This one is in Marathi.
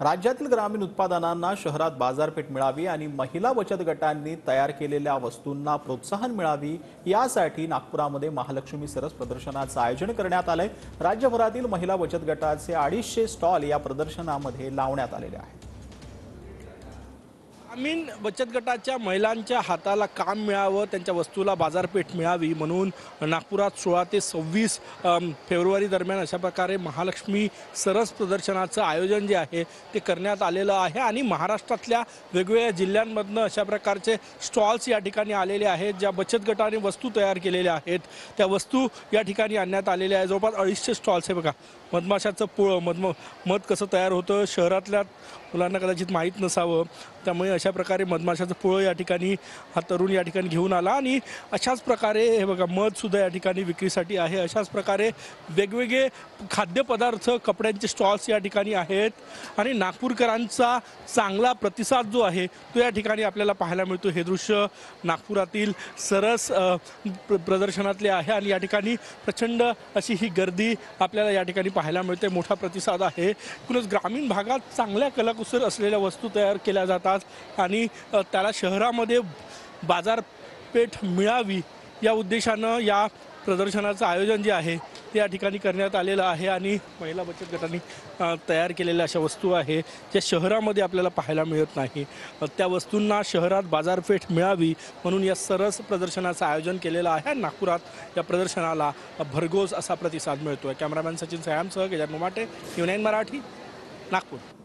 राज्यातील ग्रामीण उत्पादनांना शहरात बाजारपेठ मिळावी आणि महिला बचत गटांनी तयार केलेल्या वस्तूंना प्रोत्साहन मिळावी यासाठी नागपुरामध्ये महालक्ष्मी सरस प्रदर्शनाचं आयोजन करण्यात आलंय। राज्यभरातील महिला बचत गटाचे 250 स्टॉल या प्रदर्शनामध्ये लावण्यात आलेले आहेत। ग्रामीण बचत गटाच्या महिलांच्या हाताला काम मिळावं, त्यांच्या वस्तूला बाजारपेठ मिळावी म्हणून नागपुरात 16 ते 26 फेब्रुवारी दरम्यान अशा प्रकारे महालक्ष्मी सरस प्रदर्शनाचं आयोजन जे आहे ते करण्यात आलेलं आहे आणि महाराष्ट्रातल्या वेगवेगळ्या जिल्ह्यांमधनं अशा प्रकारचे स्टॉल्स या ठिकाणी आलेले आहेत। ज्या बचत गटाने वस्तू तयार केलेल्या आहेत त्या वस्तू या ठिकाणी आणण्यात आलेल्या आहेत। जवळपास 250 स्टॉल्स आहे बघा। मधमाशाचं पोळं, मध कसं तयार होतं शहरातल्या मुलांना कदाचित माहीत नसावं, त्यामुळे अशा प्रकारे मधमाशाचं पोळं या ठिकाणी हा तरुण या ठिकाणी घेऊन आला आणि अशाच प्रकारे हे बघा मधसुद्धा या ठिकाणी विक्रीसाठी आहे। अशाच प्रकारे वेगवेगळे खाद्यपदार्थ, कपड्यांचे स्टॉल्स या ठिकाणी आहेत आणि नागपूरकरांचा चांगला प्रतिसाद जो आहे तो या ठिकाणी आपल्याला पाहायला मिळतो। हे दृश्य नागपुरातील सरस प्रदर्शनातले आहे आणि या ठिकाणी प्रचंड अशी ही गर्दी आपल्याला या ठिकाणी पाहायला मिळते। मोठा प्रतिसाद आहे। एकूणच ग्रामीण भागात चांगल्या कलाकुसर असलेल्या वस्तू तयार केल्या जातात आणि त्याला शहरामध्ये बाजारपेठ मिळावी या उद्देशानं या प्रदर्शनाचं आयोजन जे आहे ते या ठिकाणी करण्यात आलेलं आहे आणि महिला बचत गटांनी तयार केलेल्या अशा वस्तू आहे ज्या शहरामध्ये आपल्याला पाहायला मिळत नाही। त्या वस्तूंना शहरात बाजारपेठ मिळावी म्हणून या सरस प्रदर्शनाचं आयोजन केलेलं आहे। नागपुरात या प्रदर्शनाला भरघोस असा प्रतिसाद मिळतोय। कॅमेरामॅन सचिन सयामसह गजानन मोमाटे, न्यूज 9 मराठी, नागपूर।